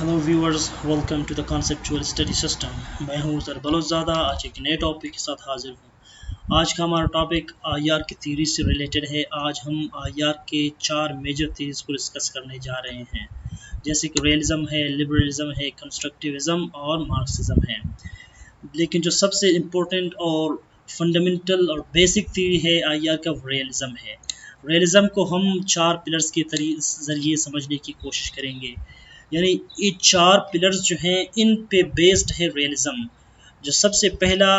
Hello viewers, welcome to the conceptual study system. मैं हूं ज़र बलोचज़ादा। आज एक नए टॉपिक के साथ हाजिर हूं। आज का हमारा टॉपिक आईआर की थ्योरी से रिलेटेड है। आज हम आईआर के 4 मेजर थ्योरीज को डिस्कस करने जा रहे हैं, जैसे कि रियलिज्म है, लिबरलिज्म है, कंस्ट्रक्टिविज्म और मार्क्सिज्म है। लेकिन जो सबसे इम्पोर्टेंट और फंडामेंटल और बेसिक थ्योरी है आईआर का, रियलिज्म है। रियलिज्म को हम 4 पिलर्स के ज़रिए समझने की कोशिश करेंगे। यानी ये 4 पिलर्स जो हैं, इन पे बेस्ड है रियलिज्म। जो सबसे पहला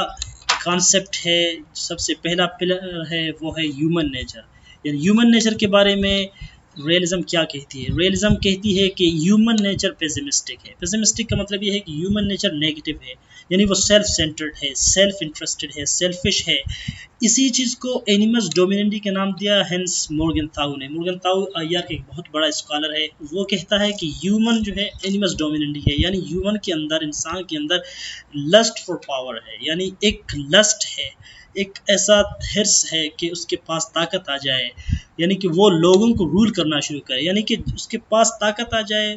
कॉन्सेप्ट है, सबसे पहला पिलर है, वो है ह्यूमन नेचर। यानी ह्यूमन नेचर के बारे में रियलिज्म क्या कहती है? रियलिज्म कहती है कि ह्यूमन नेचर पेसिमिस्टिक है। पेसिमिस्टिक का मतलब ये है कि ह्यूमन नेचर नेगेटिव है, यानी वो सेल्फ सेंटर्ड है, सेल्फ इंटरेस्टेड है, सेल्फिश है। इसी चीज़ को एनिमस डोमिनेंटी का नाम दिया हेंस मोर्गेनथाउ ने। मोर्गेनथाउ आईआर का एक बहुत बड़ा स्कॉलर है। वो कहता है कि ह्यूमन जो है एनिमस डोमिनेंटी है, यानी ह्यूमन के अंदर, इंसान के अंदर लस्ट फॉर पावर है। यानी एक लस्ट है, एक ऐसा हिर्स है कि उसके पास ताकत आ जाए, यानी कि वो लोगों को रूल करना शुरू करे। यानी कि उसके पास ताकत आ जाए,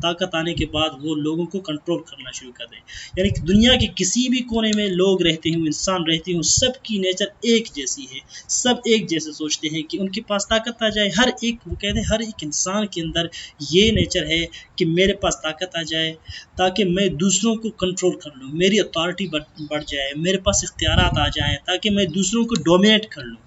ताकत आने के बाद वो लोगों को कंट्रोल करना शुरू कर दे। यानी कि दुनिया के किसी भी कोने में लोग रहते हों, इंसान रहते हों, सबकी नेचर एक जैसी है। सब एक जैसे सोचते हैं कि उनके पास ताकत आ जाए। हर एक, वो कहते हैं, हर एक इंसान के अंदर ये नेचर है कि मेरे पास ताकत आ जाए ताकि मैं दूसरों को कंट्रोल कर लूँ, मेरी अथॉरिटी बढ़ जाए, मेरे पास इख्तियारात आ जाएँ ताकि मैं दूसरों को डोमिनेट कर लूँ,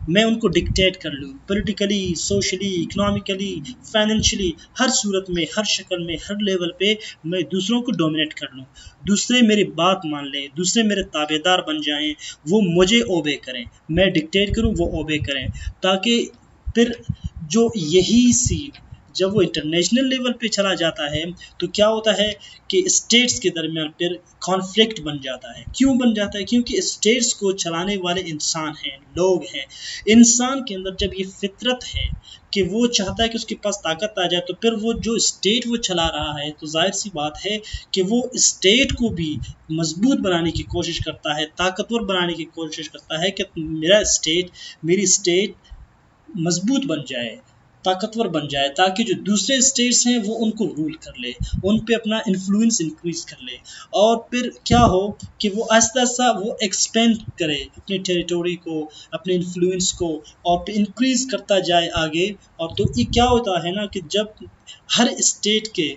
मैं उनको डिक्टेट कर लूँ। पॉलिटिकली, सोशली, इकोनॉमिकली, फाइनेंशियली, हर सूरत में, हर शक्ल में, हर लेवल पे मैं दूसरों को डोमिनेट कर लूँ। दूसरे मेरी बात मान लें, दूसरे मेरे ताबेदार बन जाएं, वो मुझे ओबे करें, मैं डिक्टेट करूँ, वो ओबे करें। ताकि फिर जो यही सीन जब वो इंटरनेशनल लेवल पे चला जाता है तो क्या होता है कि स्टेट्स के दरमियान फिर कॉन्फ्लिक्ट बन जाता है। क्यों बन जाता है? क्योंकि स्टेट्स को चलाने वाले इंसान हैं, लोग हैं। इंसान के अंदर जब ये फितरत है कि वो चाहता है कि उसके पास ताकत आ जाए, तो फिर वो जो स्टेट वो चला रहा है, तो जाहिर सी बात है कि वो स्टेट को भी मजबूत बनाने की कोशिश करता है, ताकतवर बनाने की कोशिश करता है कि मेरा स्टेट, मेरी स्टेट मजबूत बन जाए, ताकतवर बन जाए, ताकि जो दूसरे स्टेट्स हैं वो उनको रूल कर ले, उन पे अपना इन्फ्लुएंस इंक्रीज कर ले। और फिर क्या हो कि वो आहिस्ता आहिस्ता वो एक्सपेंड करे अपनी टेरिटोरी को, अपने इन्फ्लुएंस को, और इंक्रीज करता जाए आगे। और तो ये क्या होता है ना कि जब हर स्टेट के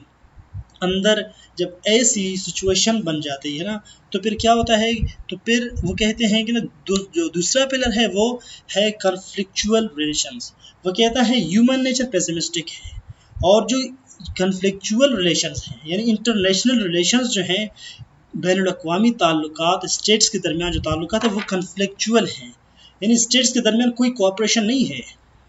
अंदर जब ऐसी सिचुएशन बन जाती है ना, तो फिर क्या होता है, तो फिर वो कहते हैं कि ना, जो दूसरा पिलर है वो है कॉन्फ्लिक्चुअल रिलेशंस। वो कहता है ह्यूमन नेचर पेसिमिस्टिक है, और जो कॉन्फ्लिक्चुअल रिलेशंस हैं, यानी इंटरनेशनल रिलेशंस जो हैं, बैनुल-अक़वामी ताल्लुकात, स्टेट्स के दरमियान जो ताल्लुकात है वो कॉन्फ्लिक्चुअल हैं। यानी स्टेट्स के दरमियान कोई कोऑपरेशन नहीं है,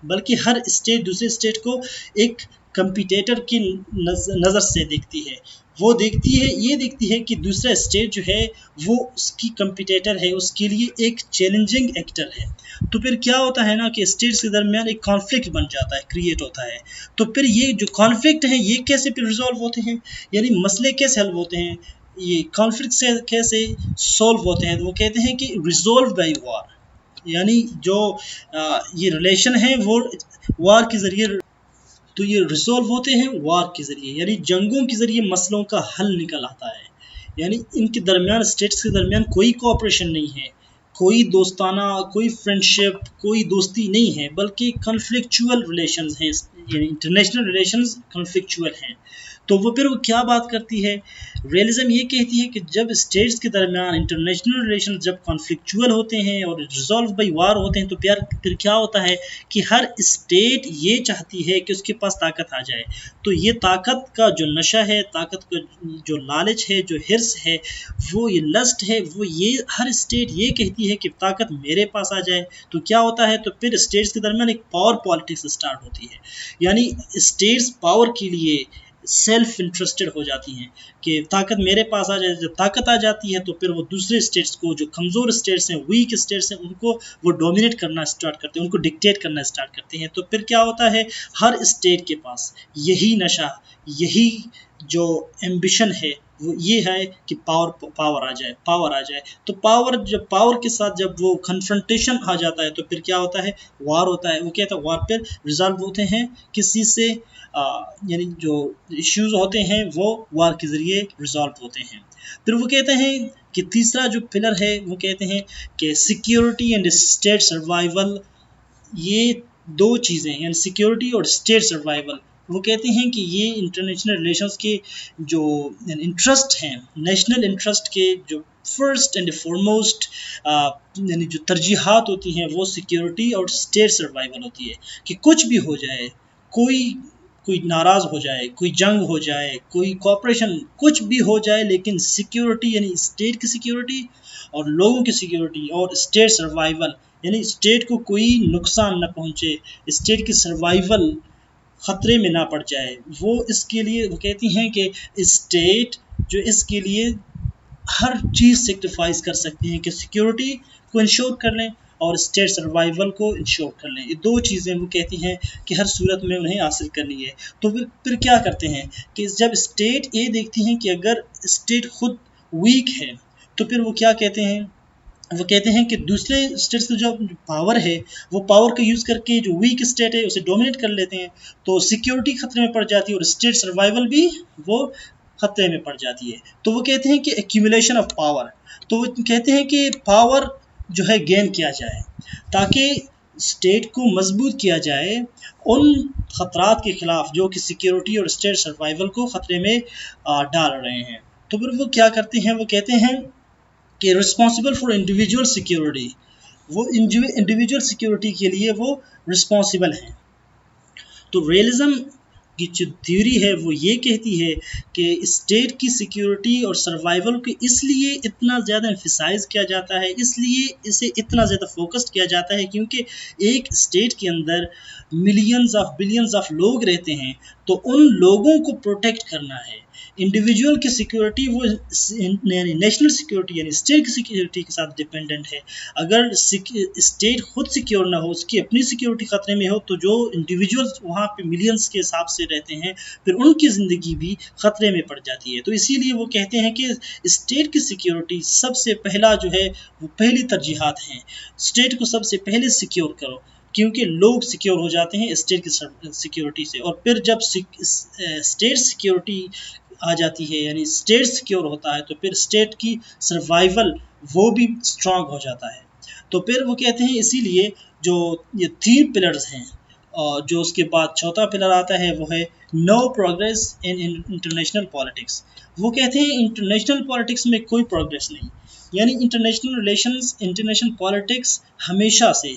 बल्कि हर स्टेट दूसरे स्टेट को एक कंपटीटर की नज़र से देखती है। वो देखती है, ये देखती है कि दूसरा स्टेट जो है वो उसकी कंपटीटर है, उसके लिए एक चैलेंजिंग एक्टर है। तो फिर क्या होता है ना कि स्टेट्स के दरमियान एक कॉन्फ्लिक्ट बन जाता है, क्रिएट होता है। तो फिर ये जो कॉन्फ्लिक्ट है ये कैसे फिर रिजॉल्व होते हैं, यानी मसले कैसे हल होते हैं, ये कॉन्फ्लिक्ट से कैसे सॉल्व होते हैं? तो वो कहते हैं कि रिजॉल्व बाय वार। यानी जो ये रिलेशन है वो वार के ज़रिए, तो ये रिजॉल्व होते हैं वार के ज़रिए, यानी जंगों के ज़रिए मसलों का हल निकल आता है। यानी इनके दरमियान, स्टेट्स के दरमियान कोई कोऑपरेशन नहीं है, कोई दोस्ताना, कोई फ्रेंडशिप, कोई दोस्ती नहीं है, बल्कि कॉन्फ्लिक्चुअल रिलेशंस हैं। यानी इंटरनेशनल रिलेशंस कॉन्फ्लिक्चुअल हैं। तो वो फिर वो क्या बात करती है, रियलिज्म ये कहती है कि जब स्टेट्स के दरमियान इंटरनेशनल रिलेशन जब कॉन्फ्लिक्चुअल होते हैं और रिजॉल्व बाय वार होते हैं, तो फिर क्या होता है कि हर स्टेट ये चाहती है कि उसके पास ताकत आ जाए। तो ये ताकत का जो नशा है, ताकत का जो लालच है, जो हिर्स है, वो ये लस्ट है, वो ये हर स्टेट ये कहती है कि ताकत मेरे पास आ जाए। तो क्या होता है, तो फिर स्टेट्स के दरमियान एक पावर पॉलिटिक्स स्टार्ट होती है। यानी स्टेट्स पावर के लिए सेल्फ इंटरेस्टेड हो जाती हैं कि ताकत मेरे पास आ जाए। जब ताकत आ जाती है तो फिर वो दूसरे स्टेट्स को, जो कमज़ोर स्टेट्स हैं, वीक स्टेट्स हैं, उनको वो डोमिनेट करना स्टार्ट करते हैं, उनको डिक्टेट करना स्टार्ट करते हैं। तो फिर क्या होता है, हर स्टेट के पास यही नशा, यही जो एम्बिशन है वो ये है कि पावर आ जाए। तो पावर के साथ जब वो कन्फ्रंटेशन आ जाता है तो फिर क्या होता है, वार होता है। वो क्या था, वार पर रिजॉल्व होते हैं किसी से, यानी जो इश्यूज होते हैं वो वार के ज़रिए रिजॉल्व होते हैं। फिर वो कहते हैं कि तीसरा जो पिलर है वो कहते हैं कि सिक्योरिटी एंड स्टेट सर्वाइवल। ये दो चीज़ें यानी सिक्योरिटी और स्टेट सर्वाइवल, वो कहते हैं कि ये इंटरनेशनल रिलेशंस के जो इंटरेस्ट हैं, नेशनल इंटरेस्ट के जो फर्स्ट एंड फॉरमोस्ट यानी जो तरजीहात होती हैं वो सिक्योरिटी और स्टेट सर्वाइवल होती है। कि कुछ भी हो जाए, कोई कोई नाराज़ हो जाए, कोई जंग हो जाए, कोई कॉपरेशन, कुछ भी हो जाए, लेकिन सिक्योरिटी यानी स्टेट की सिक्योरिटी और लोगों की सिक्योरिटी और स्टेट सर्वाइवल यानी स्टेट को कोई नुकसान न पहुंचे, स्टेट की सर्वाइवल खतरे में ना पड़ जाए, वो इसके लिए वो कहती हैं कि स्टेट जो इसके लिए हर चीज़ सेक्रीफाइस कर सकती हैं कि सिक्योरिटी को इंश्योर कर लें और स्टेट सर्वाइवल को इंश्योर कर लें। ये दो चीज़ें वो कहती हैं कि हर सूरत में उन्हें हासिल करनी है। तो फिर क्या करते हैं कि जब स्टेट ये देखती हैं कि अगर स्टेट खुद वीक है तो फिर वो क्या कहते हैं, वो कहते हैं कि दूसरे स्टेट्स का जो पावर है वो पावर का यूज़ करके जो वीक स्टेट है उसे डोमिनेट कर लेते हैं। तो सिक्योरिटी खतरे में पड़ जाती है और स्टेट सर्वाइवल भी वो खतरे में पड़ जाती है। तो वो कहते हैं कि एक्यूमुलेशन ऑफ पावर, तो वो कहते हैं कि पावर जो है गेन किया जाए ताकि स्टेट को मजबूत किया जाए उन खतरात के खिलाफ जो कि सिक्योरिटी और स्टेट सर्वाइवल को ख़तरे में डाल रहे हैं। तो फिर वो क्या करते हैं, वो कहते हैं कि रिस्पॉन्सिबल फॉर इंडिविजुअल सिक्योरिटी, वो इंडिविजुअल सिक्योरिटी के लिए वो रिस्पॉन्सिबल हैं। तो रियलिज्म की जो थ्योरी है वो ये कहती है कि स्टेट की सिक्योरिटी और सर्वाइवल को इसलिए इतना ज़्यादा एम्फसाइज किया जाता है, इसलिए इसे इतना ज़्यादा फोकस्ड किया जाता है क्योंकि एक स्टेट के अंदर मिलियंस ऑफ बिलियंस ऑफ लोग रहते हैं, तो उन लोगों को प्रोटेक्ट करना है। इंडिविजुअल की सिक्योरिटी वो यानी नेशनल सिक्योरिटी यानी स्टेट की सिक्योरिटी के साथ डिपेंडेंट है। अगर स्टेट खुद सिक्योर ना हो, उसकी अपनी सिक्योरिटी ख़तरे में हो, तो जो इंडिविजुअल्स वहाँ पे मिलियंस के हिसाब से रहते हैं फिर उनकी ज़िंदगी भी ख़तरे में पड़ जाती है। तो इसीलिए वो कहते हैं कि स्टेट की सिक्योरिटी सबसे पहला जो है वो पहली तरजीहात हैं। स्टेट को सबसे पहले सिक्योर करो क्योंकि लोग सिक्योर हो जाते हैं स्टेट की सिक्योरिटी से, और फिर जब स्टेट सिक्योरिटी आ जाती है यानी स्टेट सिक्योर होता है तो फिर स्टेट की सर्वाइवल वो भी स्ट्रांग हो जाता है। तो फिर वो कहते हैं इसीलिए जो ये 3 पिलर्स हैं और जो उसके बाद चौथा पिलर आता है वो है no progress in international politics. वो कहते हैं इंटरनेशनल पॉलिटिक्स में कोई प्रोग्रेस नहीं, यानी इंटरनेशनल रिलेशंस, इंटरनेशनल पॉलिटिक्स हमेशा से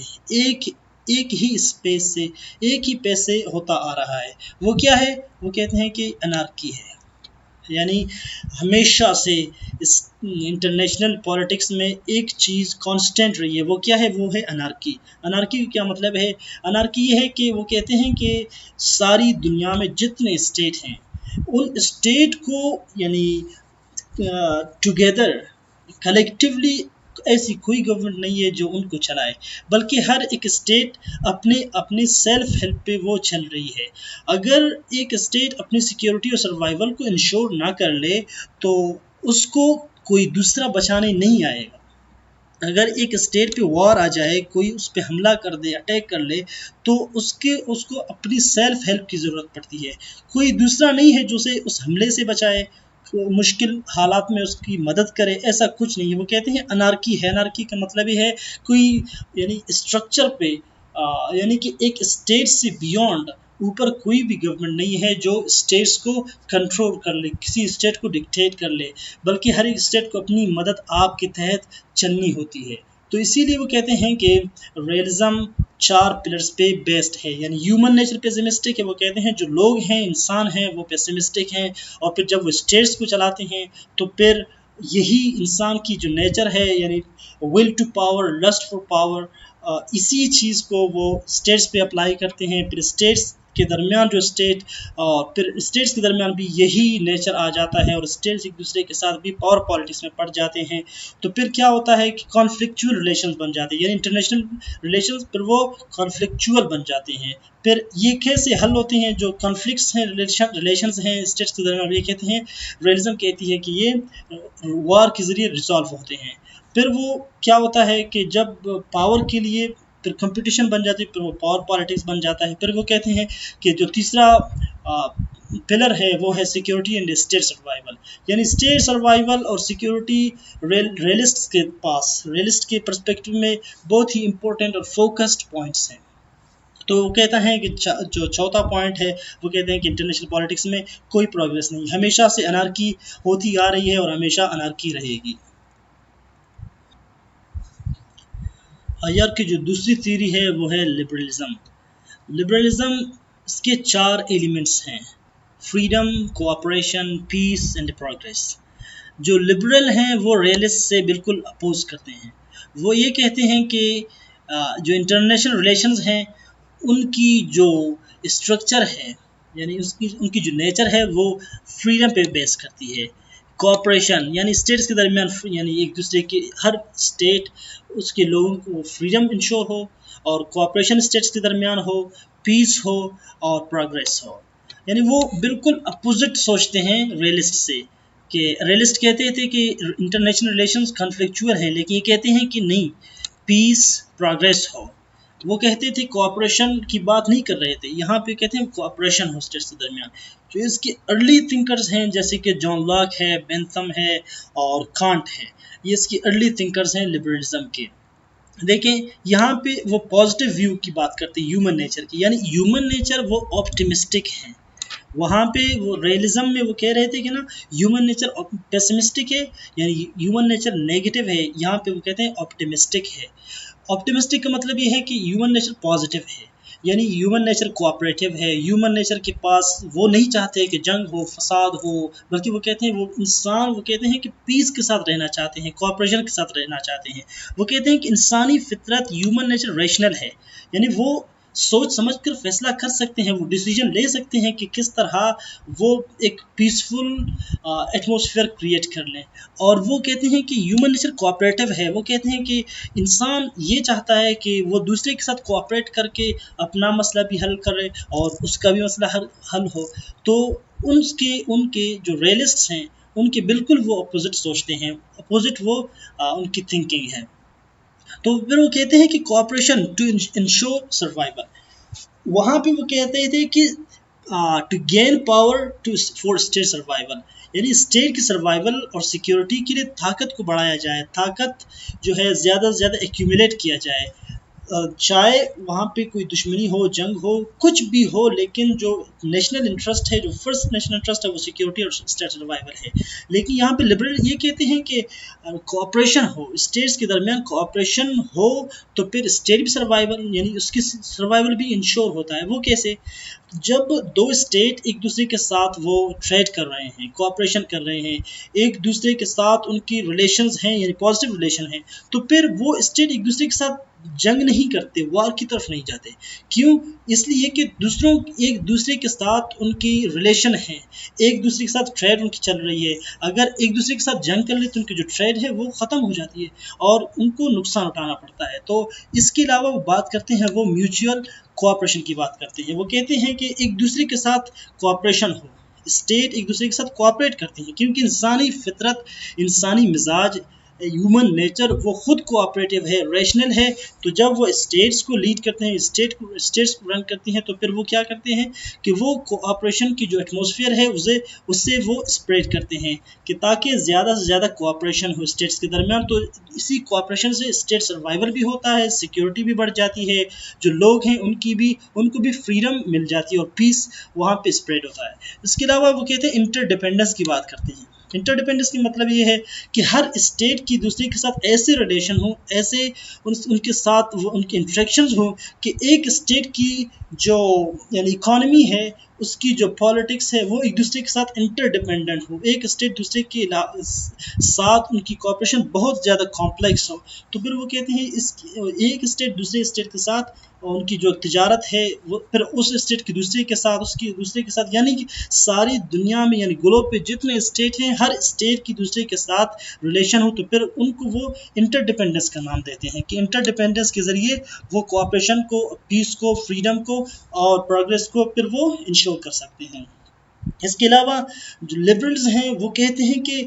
एक ही स्पेस से, एक ही पेस से होता आ रहा है। वो क्या है, वो कहते हैं कि अनार्की है, यानी हमेशा से इस इंटरनेशनल पॉलिटिक्स में एक चीज़ कांस्टेंट रही है। वो क्या है, वो है अनार्की। अनार्की क्या मतलब है, अनार्की ये है कि वो कहते हैं कि सारी दुनिया में जितने स्टेट हैं उन स्टेट को यानी टुगेदर कलेक्टिवली ऐसी कोई गवर्नमेंट नहीं है जो उनको चलाए, बल्कि हर एक स्टेट अपने अपने सेल्फ हेल्प पे वो चल रही है। अगर एक स्टेट अपनी सिक्योरिटी और सर्वाइवल को इंश्योर ना कर ले तो उसको कोई दूसरा बचाने नहीं आएगा। अगर एक स्टेट पे वॉर आ जाए, कोई उस पर हमला कर दे, अटैक कर ले, तो उसको अपनी सेल्फ हेल्प की ज़रूरत पड़ती है। कोई दूसरा नहीं है जो उसे उस हमले से बचाए, मुश्किल हालात में उसकी मदद करे, ऐसा कुछ नहीं है। वो कहते हैं अनार्की है। अनार्की का मतलब ही है कोई यानी स्ट्रक्चर पे यानी कि एक स्टेट से बियॉन्ड ऊपर कोई भी गवर्नमेंट नहीं है जो स्टेट्स को कंट्रोल कर ले, किसी स्टेट को डिक्टेट कर ले, बल्कि हर एक स्टेट को अपनी मदद आपके तहत चलनी होती है। तो इसीलिए वो कहते हैं कि रियलिज्म 4 पिलर्स पे बेस्ड है, यानी ह्यूमन नेचर पेसिमिस्टिक है। वो कहते हैं जो लोग हैं, इंसान हैं, वो पेसिमिस्टिक हैं, और फिर जब वो स्टेट्स को चलाते हैं तो फिर यही इंसान की जो नेचर है यानी will to power, lust for power, इसी चीज़ को वो स्टेट्स पे अप्लाई करते हैं। फिर स्टेट्स के दरमियान जो स्टेट और फिर स्टेट्स के दरमियान भी यही नेचर आ जाता है और स्टेट्स एक दूसरे के साथ भी पावर पॉलिटिक्स में पड़ जाते हैं, तो फिर क्या होता है कि कॉन्फ्लिक्चुअल रिलेशंस बन जाते हैं, यानी इंटरनेशनल रिलेशंस फिर वो कॉन्फ्लिक्चुअल बन जाते हैं। फिर ये कैसे हल होते हैं, जो कॉन्फ्लिक्ट्स हैं, रिलेशंस हैं स्टेट्स के दरमियान, ये कहते हैं, रियलिज्म कहती है कि ये वार के ज़रिए रिजॉल्व होते हैं। फिर वो क्या होता है कि जब पावर के लिए फिर कंपटीशन बन जाती है, फिर वो पावर पॉलिटिक्स बन जाता है। फिर वो कहते हैं कि जो तीसरा पिलर है वो है सिक्योरिटी एंड स्टेट सर्वाइवल, यानी स्टेट सर्वाइवल और सिक्योरिटी रियलिस्ट के पर्सपेक्टिव में बहुत ही इंपॉर्टेंट और फोकस्ड पॉइंट्स हैं। तो वो कहता है कि जो चौथा पॉइंट है वो कहते हैं कि इंटरनेशनल पॉलिटिक्स में कोई प्रोग्रेस नहीं, हमेशा से अनार्की होती आ रही है और हमेशा अनार्की रहेगी। आईआर की जो दूसरी थ्योरी है वो है लिबरलिज्म। लिबरलिज्म इसके 4 एलिमेंट्स हैं, freedom, cooperation, peace and progress. जो लिबरल हैं वो रियलिस्ट से बिल्कुल अपोज करते हैं। वो ये कहते हैं कि जो इंटरनेशनल रिलेशंस हैं उनकी जो स्ट्रक्चर है, यानी उनकी जो नेचर है वो फ्रीडम पे बेस करती है। कोऑपरेशन यानी स्टेट्स के दरमियान, यानी एक दूसरे के हर स्टेट उसके लोगों को फ्रीडम इंश्योर हो, और कोऑपरेशन स्टेट्स के दरमियान हो, पीस हो और प्रोग्रेस हो। यानी वो बिल्कुल अपोजिट सोचते हैं रियलिस्ट से, कि रियलिस्ट कहते थे कि इंटरनेशनल रिलेशंस कॉन्फ्लिक्चुअल हैं, लेकिन ये कहते हैं कि नहीं, पीस प्रोग्रेस हो। वो कहते थे कोऑपरेशन की बात नहीं कर रहे थे, यहाँ पे कहते हैं कोऑपरेशन हो स्टेट्स के दरमियान। जो इसके अर्ली थिंकर्स हैं जैसे कि जॉन लॉक है, बेंथम है और कांट है, ये इसके अर्ली थिंकर्स हैं लिबरलिज्म के। देखें यहाँ पे वो पॉजिटिव व्यू की बात करते हैं ह्यूमन नेचर की, यानी ह्यूमन नेचर वो ऑप्टिमिस्टिक है। वहाँ पे वो रियलिज्म में वो कह रहे थे कि ना ह्यूमन नेचर पेसिमिस्टिक है, यानी ह्यूमन नेचर नेगेटिव है। यहाँ पे वो कहते हैं ऑप्टिमिस्टिक है। ऑप्टिमिस्टिक का मतलब ये है कि ह्यूमन नेचर पॉजिटिव है, यानी ह्यूमन नेचर कोऑपरेटिव है। ह्यूमन नेचर के पास वो नहीं चाहते कि जंग हो, फसाद हो, बल्कि वो कहते हैं वो इंसान, वो कहते हैं कि पीस के साथ रहना चाहते हैं, कोऑपरेशन के साथ रहना चाहते हैं। वो कहते हैं कि इंसानी फितरत, ह्यूमन नेचर रेशनल है, यानी वो सोच समझ कर फैसला कर सकते हैं, वो डिसीजन ले सकते हैं कि किस तरह वो एक पीसफुल एटमॉस्फेयर क्रिएट कर लें। और वो कहते हैं कि ह्यूमन नेचर कोऑपरेटिव है। वो कहते हैं कि इंसान ये चाहता है कि वो दूसरे के साथ कोऑपरेट करके अपना मसला भी हल करे और उसका भी मसला हल हो। तो उनके जो रियलिस्ट्स हैं उनके बिल्कुल वो अपोजिट सोचते हैं, अपोजिट वो उनकी थिंकिंग है। तो फिर वो कहते हैं कि कोऑपरेशन टू इंश्योर सर्वाइवल। वहाँ पे वो कहते थे कि to gain power to for state survival, यानी स्टेट की सर्वाइवल और सिक्योरिटी के लिए ताकत को बढ़ाया जाए, ताकत जो है ज़्यादा से ज़्यादा एक्यूमुलेट किया जाए। चाहे वहाँ पे कोई दुश्मनी हो, जंग हो, कुछ भी हो, लेकिन जो नेशनल इंटरेस्ट है, जो फर्स्ट नेशनल इंटरेस्ट है वो सिक्योरिटी और स्टेट सर्वाइवल है। लेकिन यहाँ पे लिबरल ये कहते हैं कि कोऑपरेशन हो, स्टेट्स के दरमियान कोऑपरेशन हो तो फिर स्टेट भी सर्वाइवल, यानी उसकी सर्वाइवल भी इंश्योर होता है। वो कैसे? जब दो स्टेट एक दूसरे के साथ वो ट्रेड कर रहे हैं, कोऑपरेशन कर रहे हैं, एक दूसरे के साथ उनकी रिलेशंस हैं, यानी पॉजिटिव रिलेशन है, तो फिर वो स्टेट एक दूसरे के साथ जंग नहीं करते, वार की तरफ नहीं जाते। क्यों? इसलिए कि एक दूसरे के साथ उनकी रिलेशन है, एक दूसरे के साथ ट्रेड उनकी चल रही है। अगर एक दूसरे के साथ जंग कर ले तो उनकी जो ट्रेड है वो ख़त्म हो जाती है और उनको नुकसान उठाना पड़ता है। तो इसके अलावा वो बात करते हैं, वो म्यूचुअल कोऑपरेशन की बात करते हैं। वो कहते हैं कि एक दूसरे के साथ कोऑपरेशन हो, स्टेट एक दूसरे के साथ कोऑपरेट करती हैं, क्योंकि इंसानी फितरत, इंसानी मिजाज, ह्यूमन नेचर वो खुद कोऑपरेटिव है, रेशनल है। तो जब वो स्टेट्स को लीड करते हैं, स्टेट्स को रन करती हैं, तो फिर वो क्या करते हैं कि वो कोऑपरेशन की जो एटमॉस्फेयर है उससे वो स्प्रेड करते हैं कि ताकि ज़्यादा से ज़्यादा कोऑपरेशन हो स्टेट्स के दरमियान। तो इसी कोऑपरेशन से स्टेट सर्वाइवल भी होता है, सिक्योरिटी भी बढ़ जाती है, जो लोग हैं उनको भी फ्रीडम मिल जाती है और पीस वहाँ पे स्प्रेड होता है। इसके अलावा वो कहते हैं इंटरडिपेंडेंस की बात करते हैं। इंटरडिपेंडेंस की मतलब ये है कि हर स्टेट की दूसरे के साथ ऐसे रिलेशन हो, ऐसे उनके साथ वो उनके इंटरेक्शंस हो कि एक स्टेट की जो यानी इकॉनमी है उसकी जो पॉलिटिक्स है वो एक दूसरे के साथ इंटरडिपेंडेंट हो, एक स्टेट दूसरे के साथ उनकी कॉपरेशन बहुत ज़्यादा कॉम्प्लेक्स हो, तो फिर वो कहते हैं इस एक स्टेट दूसरे स्टेट के साथ उनकी जो तिजारत है वो फिर उस स्टेट की दूसरे के साथ उसकी दूसरे के साथ, यानी कि सारी दुनिया में यानी ग्लोब पे जितने स्टेट हैं हर स्टेट की दूसरे के साथ रिलेशन हो, तो फिर उनको वो इंटरडिपेंडेंस का नाम देते हैं कि इंटरडिपेंडेंस के ज़रिए वो कोऑपरेशन को, पीस को, फ्रीडम को और प्रोग्रेस को फिर वो इंश्योर कर सकते हैं। इसके अलावा जो लिबरल्स हैं वो कहते हैं कि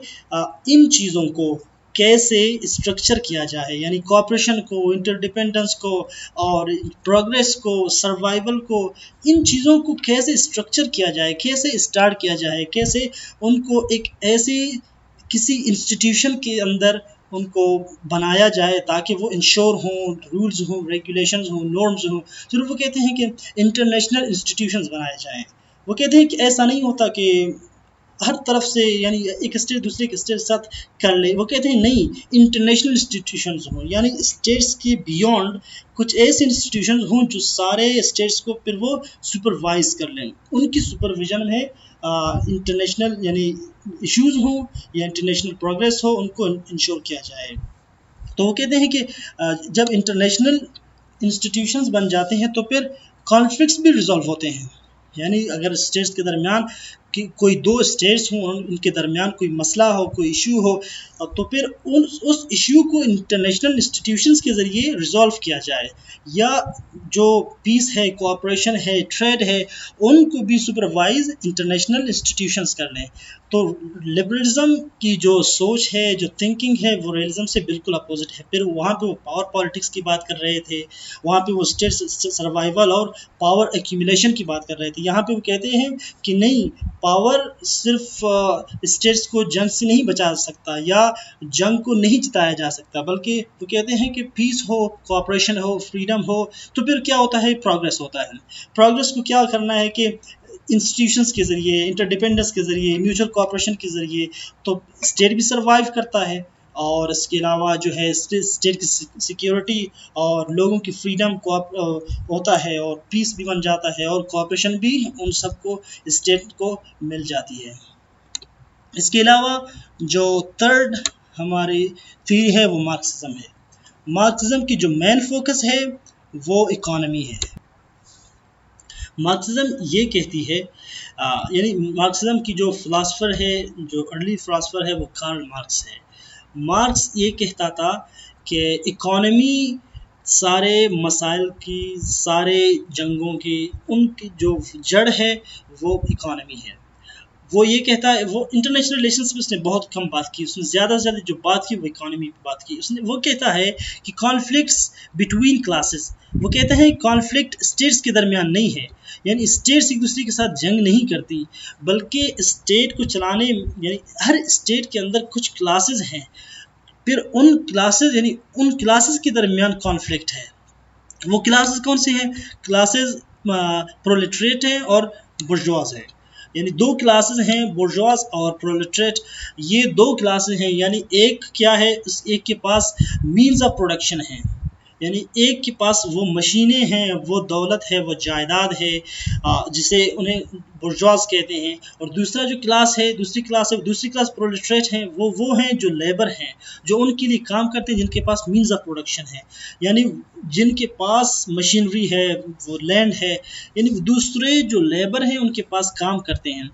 इन चीज़ों को कैसे स्ट्रक्चर किया जाए, यानी कॉपरेशन को, इंटरडिपेंडेंस को और प्रोग्रेस को, सर्वाइवल को, इन चीज़ों को कैसे स्ट्रक्चर किया जाए, कैसे स्टार्ट किया जाए, कैसे उनको एक ऐसी किसी इंस्टीट्यूशन के अंदर उनको बनाया जाए ताकि वो इंश्योर हों, रूल्स हों, रेगुलेशंस हों, नॉर्म्स हों। फिर वो कहते हैं कि इंटरनेशनल इंस्टीट्यूशंस बनाए जाएँ। वो कहते हैं कि ऐसा नहीं होता कि हर तरफ से यानी एक स्टेट दूसरे के स्टेट के साथ कर ले, वो कहते हैं नहीं, इंटरनेशनल इंस्टीट्यूशंस हों, यानी स्टेट्स के बियॉन्ड कुछ ऐसे इंस्टीट्यूशंस हों जो सारे स्टेट्स को फिर वो सुपरवाइज कर लें, उनकी सुपरविजन में इंटरनेशनल यानी इश्यूज़ हों या इंटरनेशनल प्रोग्रेस हो उनको इंश्योर किया जाए। तो वो कहते हैं कि जब इंटरनेशनल इंस्टीट्यूशंस बन जाते हैं तो फिर कॉन्फ्लिक्ट्स भी रिजॉल्व होते हैं, यानी अगर स्टेट्स के दरमियान कि कोई दो स्टेट्स हों उनके दरमियान कोई मसला हो, कोई इशू हो, तो फिर उस इशू को इंटरनेशनल इंस्टीट्यूशंस के ज़रिए रिजॉल्व किया जाए, या जो पीस है, कोऑपरेशन है, ट्रेड है, उनको भी सुपरवाइज इंटरनेशनल इंस्टीट्यूशंस कर लें। तो लिबरलिज्म की जो सोच है, जो थिंकिंग है, वो रियलिज्म से बिल्कुल अपोजिट है। फिर वहाँ पे वो पावर पॉलिटिक्स की बात कर रहे थे, वहाँ पे वो स्टेट सर्वाइवल और पावर एक्यूमुलेशन की बात कर रहे थे। यहाँ पे वो कहते हैं कि नहीं, पावर सिर्फ स्टेट्स को जंग से नहीं बचा सकता या जंग को नहीं जिताया जा सकता, बल्कि वो कहते हैं कि पीस हो, कोऑपरेशन हो, फ्रीडम हो, तो फिर क्या होता है, प्रोग्रेस होता है। प्रोग्रेस को क्या करना है कि इंस्टीट्यूशंस के ज़रिए, इंटरडिपेंडेंस के ज़रिए, म्यूचुअल कोऑपरेशन के ज़रिए तो स्टेट भी सर्वाइव करता है, और इसके अलावा जो है स्टेट की सिक्योरिटी और लोगों की फ्रीडम को होता है, और पीस भी बन जाता है, और कोऑपरेशन भी उन सबको स्टेट को मिल जाती है। इसके अलावा जो थर्ड हमारी थ्योरी है वो मार्क्सिज्म है। मार्क्सिज्म की जो मेन फोकस है वो इकोनॉमी है। मार्क्सिज्म ये कहती है यानी मार्क्सिज्म की जो फ़िलासफ़र है, जो अर्ली फ़िलासफ़र है वो कार्ल मार्क्स है। मार्क्स ये कहता था कि इकोनॉमी सारे मसाइल की, सारे जंगों की, उनकी जो जड़ है वो इकोनॉमी है। वो ये कहता है, वो इंटरनेशनल रिलेशंस में उसने बहुत कम बात की, उसने ज़्यादा से ज़्यादा जो बात की वो इकोनॉमी की बात की। उसने वो कहता है कि कॉन्फ्लिक्ट्स बिटवीन क्लासेस, वो कहता है कॉन्फ्लिक्ट स्टेट्स के दरमियान नहीं है, यानी स्टेट्स एक दूसरे के साथ जंग नहीं करती, बल्कि स्टेट को चलाने यानी हर स्टेट के अंदर कुछ क्लासेस हैं, फिर उन क्लासेस यानी उन क्लासेस के दरमियान कॉन्फ्लिक्ट है। वो क्लासेस कौन से हैं? क्लासेस प्रोलेटरेट हैं और बुर्जुआज है, यानी दो क्लासेस हैं, बुर्जुआज और प्रोलेटरेट। ये दो क्लासेस हैं, यानी एक क्या है, एक के पास मीन्स ऑफ प्रोडक्शन है, यानी एक के पास वो मशीनें हैं, वो दौलत है, वो जायदाद है, जिसे उन्हें बुर्जुआज कहते हैं। और दूसरा जो क्लास है, दूसरी क्लास प्रोलेटरेट हैं, वो हैं जो लेबर हैं, जो उनके लिए काम करते हैं, जिनके पास मीन्स ऑफ प्रोडक्शन है, यानी जिनके पास मशीनरी है, वो लैंड है, यानी दूसरे जो लेबर हैं उनके पास काम करते हैं,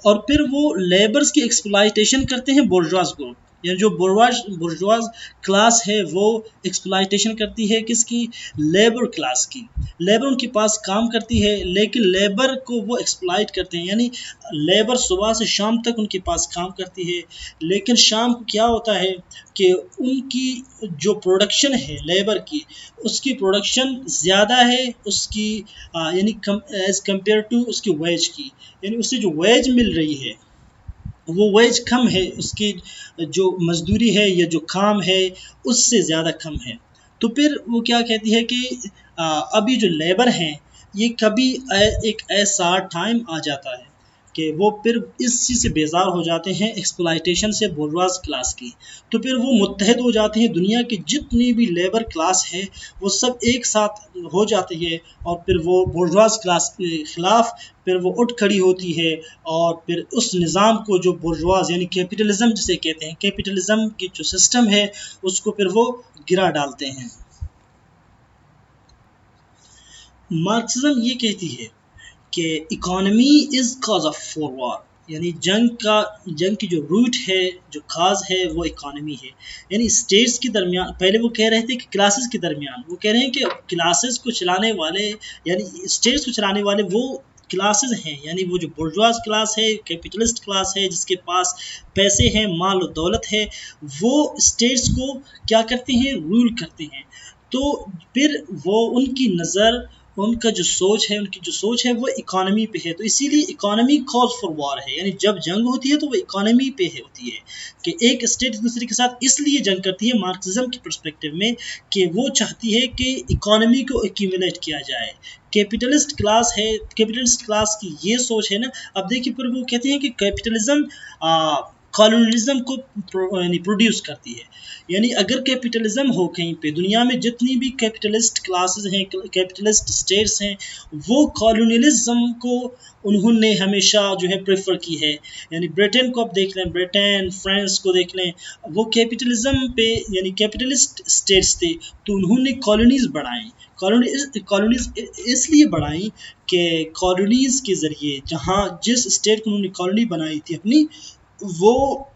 और फिर वो लेबर्स की एक्सप्लॉयटेशन करते हैं बुर्जुआज ग्रुप, यानी जो बुर्जुआज क्लास है वो एक्सप्लॉयटेशन करती है किसकी? लेबर क्लास की। लेबर उनके पास काम करती है, लेकिन लेबर को वो एक्सप्लॉयट करते हैं, यानी लेबर सुबह से शाम तक उनके पास काम करती है, लेकिन शाम को क्या होता है कि उनकी जो प्रोडक्शन है लेबर की, उसकी प्रोडक्शन ज़्यादा है उसकी यानी एज़ कम्पेयर टू उसकी वेज की, यानी उससे जो वेज मिल रही है वो वेज कम है, उसकी जो मजदूरी है या जो काम है उससे ज़्यादा कम है। तो फिर वो क्या कहती है कि अभी जो लेबर हैं ये कभी एक ऐसा टाइम आ जाता है कि वो फिर इस चीज़ से बेजार हो जाते हैं, एक्सप्लॉयटेशन से बुर्जुआज क्लास की। तो फिर वो मुत्तहद हो जाते हैं, दुनिया की जितनी भी लेबर क्लास है वो सब एक साथ हो जाती है और फिर वो बुर्जुआज क्लास के ख़िलाफ़ फिर वो उठ खड़ी होती है और फिर उस निज़ाम को जो बुर्जुआज यानी कैपिटलिज़म जिसे कहते हैं, कैपिटलिज़म की जो सिस्टम है उसको फिर वो गिरा डालते हैं। मार्क्सिज्म ये कहती है कि economy is cause of for war, यानी जंग की जो रूट है, जो काज है वो इकोनॉमी है। यानी स्टेट्स के दरमियान, पहले वो कह रहे थे कि क्लासेस के दरमियान, वो कह रहे हैं कि क्लासेस को चलाने वाले यानी स्टेट्स को चलाने वाले वो क्लासेस हैं, यानी वो जो बुर्जुआज क्लास है, कैपिटलिस्ट क्लास है, जिसके पास पैसे हैं, माल और दौलत है, वो स्टेट्स को क्या करते हैं, रूल करते हैं। तो फिर वो उनकी नज़र, उनका जो सोच है, उनकी जो सोच है वो इकोनॉमी पे है। तो इसीलिए इकोनॉमी कॉज फॉर वॉर है, यानी जब जंग होती है तो वो इकोनॉमी पे होती है कि एक स्टेट दूसरे के साथ इसलिए जंग करती है मार्क्सिज्म की पर्सपेक्टिव में कि वो चाहती है कि इकोनॉमी को एक्यूमुलेट किया जाए। कैपिटलिस्ट क्लास है, कैपिटलिस्ट क्लास की ये सोच है ना। अब देखिए फिर वो कहते हैं कि कैपिटलिज्म कॉलोनियलिज्म को प्रोड्यूस करती है। यानी अगर कैपिटलिज्म हो कहीं पे, दुनिया में जितनी भी कैपिटलिस्ट क्लासेस हैं, कैपिटलिस्ट स्टेट्स हैं, वो कॉलोनियलिज्म को उन्होंने हमेशा जो है प्रेफर की है। यानी ब्रिटेन को आप देख लें, ब्रिटेन, फ्रांस को देख लें, वो कैपिटलिज्म पे यानी कैपिटलिस्ट स्टेट्स थे, तो उन्होंने कॉलोनीज बढ़ाई। कॉलोनीज इसलिए बढ़ाई कि कॉलोनीज के ज़रिए जहाँ जिस स्टेट को उन्होंने कॉलोनी बनाई थी अपनी, वो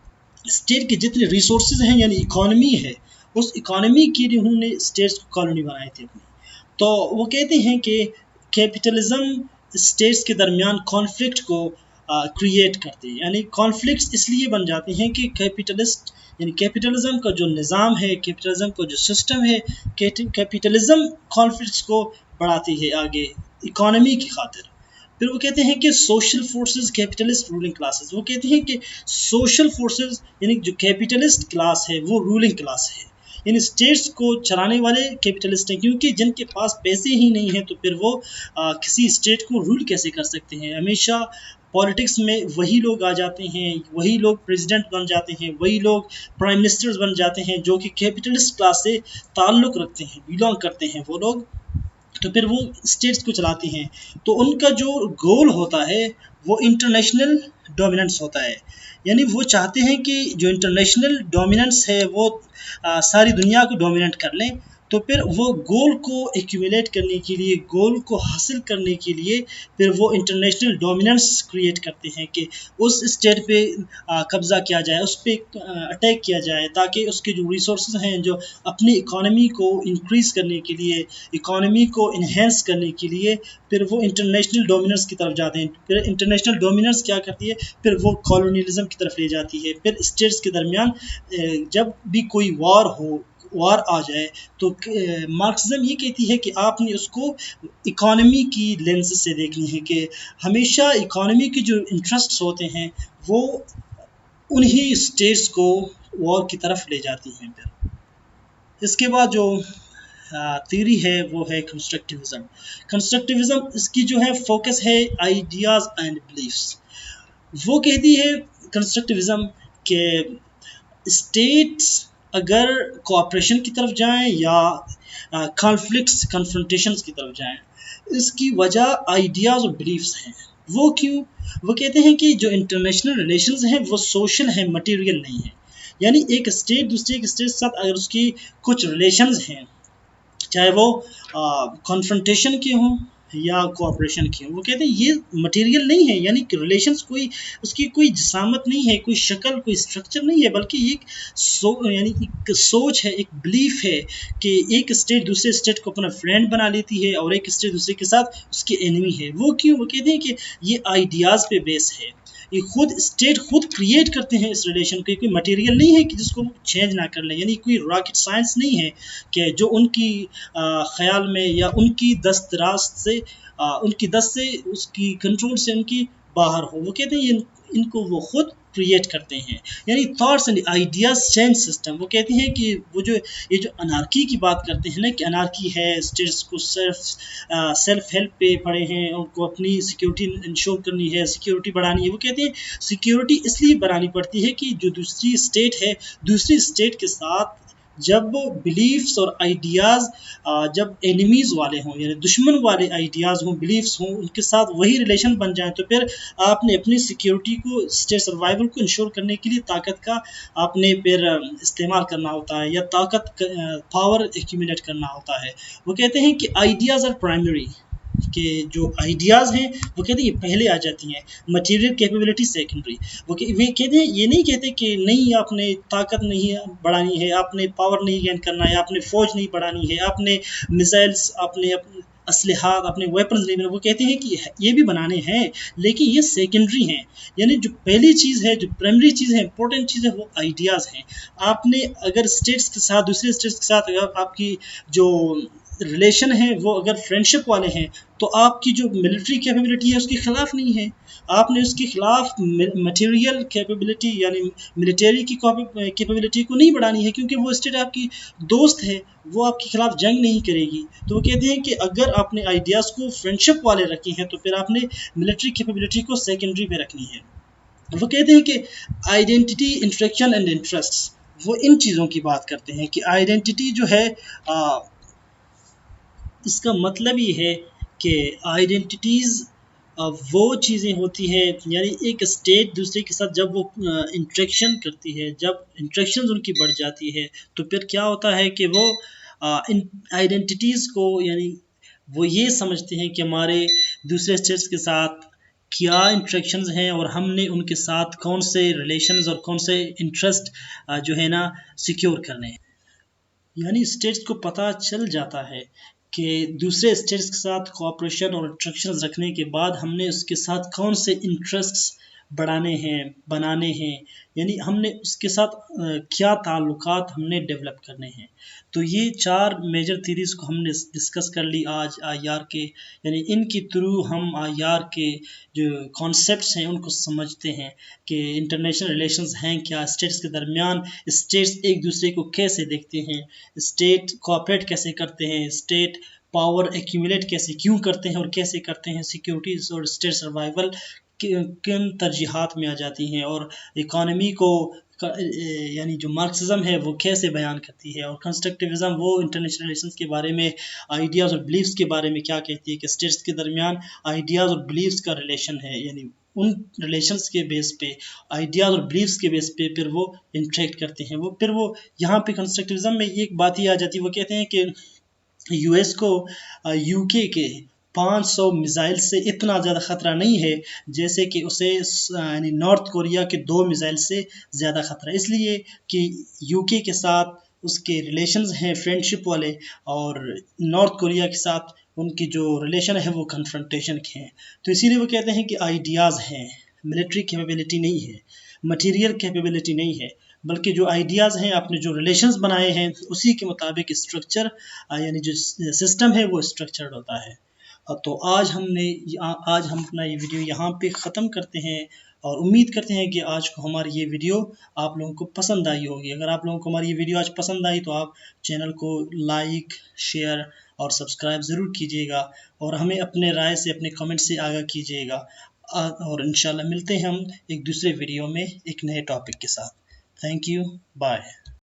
स्टेट के जितने रिसोर्सेज हैं यानी इकोनॉमी है, उस इकोनॉमी के लिए उन्होंने स्टेट्स को कॉलोनी बनाई थी अपनी। तो वो कहते हैं कि कैपिटलिज्म स्टेट्स के दरमियान कॉन्फ्लिक्ट को क्रिएट करते हैं। यानी कॉन्फ्लिक्ट्स इसलिए बन जाते हैं कि कैपिटलिज्म का जो निज़ाम है, कैपिटलिज्म का जो सिस्टम है, कैपिटलिज्म कॉन्फ्लिक्ट्स को बढ़ाती है आगे इकोनॉमी की खातिर। फिर वो कहते हैं कि social forces capitalist ruling classes, वो कहते हैं कि सोशल फोर्सेस यानी जो कैपिटलिस्ट क्लास है वो रूलिंग क्लास है, यानी स्टेट्स को चलाने वाले कैपिटलिस्ट हैं, क्योंकि जिनके पास पैसे ही नहीं हैं तो फिर वो किसी स्टेट को रूल कैसे कर सकते हैं। हमेशा पॉलिटिक्स में वही लोग आ जाते हैं, वही लोग प्रेसिडेंट बन जाते हैं, वही लोग प्राइम मिनिस्टर्स बन जाते हैं जो कि कैपिटलिस्ट क्लास से ताल्लुक़ रखते हैं, बिलोंग करते हैं वो लोग। तो फिर वो स्टेट्स को चलाती हैं। तो उनका जो गोल होता है वो इंटरनेशनल डोमिनेंस होता है, यानी वो चाहते हैं कि जो इंटरनेशनल डोमिनेंस है वो सारी दुनिया को डोमिनेट कर लें। तो फिर वो गोल को एक्यूमुलेट करने के लिए, गोल को हासिल करने के लिए फिर वो इंटरनेशनल डोमिनेंस क्रिएट करते हैं कि उस स्टेट पे कब्ज़ा किया जाए, उस पर अटैक किया जाए, ताकि उसके जो रिसोर्स हैं, जो अपनी इकोनॉमी को इंक्रीज़ करने के लिए, इकोनॉमी को इन्हेंस करने के लिए फिर वो इंटरनेशनल डोमिनेंस की तरफ जाते हैं। फिर इंटरनेशनल डोमिनेंस क्या करती है, फिर वो कॉलोनियलिज्म की तरफ ले जाती है। फिर स्टेट्स के दरमियान जब भी कोई वार आ जाए तो मार्क्सिज्म ये कहती है कि आपने उसको इकोनॉमी की लेंस से देखनी है, कि हमेशा इकोनॉमी के जो इंटरेस्ट्स होते हैं वो उन्हीं स्टेट्स को वॉर की तरफ ले जाती हैं। फिर इसके बाद जो थ्योरी है वो है कंस्ट्रक्टिविज्म। कंस्ट्रक्टिविज्म इसकी जो है फोकस है आइडियाज़ एंड बिलीफ्स। वो कहती है कंस्ट्रक्टिविज्म के स्टेट्स अगर कोऑपरेशन की तरफ जाएं या कॉन्फ्लिक्ट्स, कन्फ्रंटेशंस की तरफ जाएं, इसकी वजह आइडियाज़ और बिलीफ्स हैं। वो क्यों? वो कहते हैं कि जो इंटरनेशनल रिलेशंस हैं वो सोशल हैं, मटेरियल नहीं है। यानी एक स्टेट दूसरे के स्टेट के साथ अगर उसकी कुछ रिलेशंस हैं, चाहे वो कॉन्फ्रंटेशन के हों या कोऑपरेशन की, वो कहते हैं ये मटेरियल नहीं है, यानी कि रिलेशंस उसकी कोई जिसामत नहीं है, कोई शक्ल, कोई स्ट्रक्चर नहीं है, बल्कि एक यानी एक सोच है, एक बिलीफ है कि एक स्टेट दूसरे स्टेट को अपना फ्रेंड बना लेती है और एक स्टेट दूसरे के साथ उसकी एनिमी है। वो क्यों? वो कहते हैं कि ये आइडियाज़ पे बेस है, ये स्टेट खुद क्रिएट करते हैं इस रिलेशन को, कोई मटेरियल नहीं है कि जिसको चेंज ना कर लें। यानी कोई रॉकेट साइंस नहीं है कि जो उनकी ख्याल में या उनकी दस्त से उसकी कंट्रोल से उनकी बाहर हो। वो कहते हैं इनको वो खुद क्रिएट करते हैं, यानी thoughts and ideas change system. वो कहते हैं कि वो जो ये जो अनार्की की बात करते हैं ना, कि अनार्की है, स्टेट्स को सेल्फ हेल्प पे पड़े हैं, उनको अपनी सिक्योरिटी इंश्योर करनी है, सिक्योरिटी बढ़ानी है। वो कहते हैं सिक्योरिटी इसलिए बढ़ानी पड़ती है कि जो दूसरी स्टेट है, दूसरी स्टेट के साथ जब बिलीफ्स और आइडियाज़ जब एनिमीज़ वाले हों, यानी दुश्मन वाले आइडियाज़ हों, बिलीफ्स हों, उनके साथ वही रिलेशन बन जाए, तो फिर आपने अपनी सिक्योरिटी को, स्टेट सर्वाइवल को इंश्योर करने के लिए ताकत का आपने फिर इस्तेमाल करना होता है, या ताकत पावर एक्यूमुलेट करना होता है। वो कहते हैं कि आइडियाज़ आर प्राइमरी, के जो आइडियाज़ हैं वो कहते हैं ये पहले आ जाती हैं, मटेरियल कैपेबिलिटी सेकेंडरी। वे कहते हैं, ये नहीं कहते कि नहीं आपने ताकत नहीं बढ़ानी है, आपने पावर नहीं गेन करना है, आपने फ़ौज नहीं बढ़ानी है, आपने मिसाइल्स, आपने असलहात, अपने वेपन्स नहीं बनाने। वो कहते हैं कि ये भी बनाने हैं, लेकिन ये सेकेंडरी हैं, यानी जो पहली चीज़ है, जो प्राइमरी चीज़ है, इंपॉर्टेंट चीज़ है, वो आइडियाज़ हैं। आपने अगर स्टेट्स के साथ, दूसरे स्टेट्स के साथ अगर आपकी जो रिलेशन है वो अगर फ्रेंडशिप वाले हैं, तो आपकी जो मिलिट्री कैपेबिलिटी है उसके ख़िलाफ़ नहीं है, आपने उसके ख़िलाफ़ मटेरियल कैपेबिलिटी यानी मिलिट्री की कैपेबिलिटी को नहीं बढ़ानी है, क्योंकि वो स्टेट आपकी दोस्त है, वो आपके ख़िलाफ़ जंग नहीं करेगी। तो वो कहते हैं कि अगर आपने आइडियाज़ को फ्रेंडशिप वाले रखे हैं, तो फिर आपने मिलिट्री कैपेबिलिटी को सेकेंडरी पे रखनी है। वो कहते हैं कि आइडेंटिटी, इंटरेक्शन एंड इंटरेस्ट, वो इन चीज़ों की बात करते हैं कि आइडेंटिटी जो है, इसका मतलब ये है कि आइडेंटिटीज़ वो चीज़ें होती हैं, यानी एक स्टेट दूसरे के साथ जब वो इंटरेक्शन करती है, जब इंटरेक्शंस उनकी बढ़ जाती है, तो फिर क्या होता है कि वो इन आइडेंटिटीज़ को, यानी वो ये समझते हैं कि हमारे दूसरे स्टेट्स के साथ क्या इंटरेक्शंस हैं, और हमने उनके साथ कौन से रिलेशंस और कौन से इंटरेस्ट जो है ना सिक्योर करने हैं। यानी स्टेट्स को पता चल जाता है कि दूसरे स्टेट्स के साथ कोऑपरेशन और इंस्ट्रक्शंस रखने के बाद हमने उसके साथ कौन से इंटरेस्ट्स बढ़ाने हैं, बनाने हैं, यानी हमने उसके साथ क्या ताल्लुकात हमने डेवलप करने हैं। तो ये 4 मेजर थीरीज़ को हमने डिस्कस कर ली आज आईआर के, यानी इनके थ्रू हम आईआर के जो कॉन्सेप्ट्स हैं उनको समझते हैं कि इंटरनेशनल रिलेशंस हैं क्या, स्टेट्स के दरमियान स्टेट्स एक दूसरे को कैसे देखते हैं, स्टेट कोऑपरेट कैसे करते हैं, स्टेट पावर एक्यूमुलेट कैसे क्यों करते हैं और कैसे करते हैं, सिक्योरिटीज़ और स्टेट सर्वाइवल किन तरजीहात में आ जाती हैं, और इकॉनमी को यानी जो मार्क्सिज्म है वो कैसे बयान करती है, और कंस्ट्रक्टिविज़म वो इंटरनेशनल रिलेशंस के बारे में, आइडियाज़ और बिलीफ्स के बारे में क्या कहती है कि स्टेट्स के दरमियान आइडियाज़ और बिलीफ्स का रिलेशन है, यानी उन रिलेशंस के बेस पे, आइडियाज़ और बिलीफ्स के बेस पे फिर वो इंटरेक्ट करते हैं। वो फिर वो यहाँ पे कंस्ट्रक्टिविज़म में ये एक बात ही आ जाती है, वो कहते हैं कि यूएस को यूके के 500 मिसाइल से इतना ज़्यादा ख़तरा नहीं है जैसे कि उसे यानी नॉर्थ कोरिया के 2 मिसाइल से ज़्यादा ख़तरा, इसलिए कि यूके के साथ उसके रिलेशंस हैं फ्रेंडशिप वाले, और नॉर्थ कोरिया के साथ उनकी जो रिलेशन है वो कन्फ्रंटेशन के हैं। तो इसीलिए वो कहते हैं कि आइडियाज़ हैं, मिलिट्री कैपेबिलिटी नहीं है, मटेरियल कैपेबिलिटी नहीं है, बल्कि जो आइडियाज़ हैं, आपने जो रिलेशंस बनाए हैं उसी के मुताबिक स्ट्रक्चर यानी जो सिस्टम है वो स्ट्रक्चर्ड होता है। तो आज हम अपना ये वीडियो यहाँ पे ख़त्म करते हैं, और उम्मीद करते हैं कि आज को हमारी ये वीडियो आप लोगों को पसंद आई होगी। अगर आप लोगों को हमारी ये वीडियो आज पसंद आई तो आप चैनल को लाइक, शेयर और सब्सक्राइब ज़रूर कीजिएगा, और हमें अपने राय से, अपने कमेंट से आगाह कीजिएगा, और इंशाल्लाह मिलते हैं हम एक दूसरे वीडियो में एक नए टॉपिक के साथ। Thank you, bye.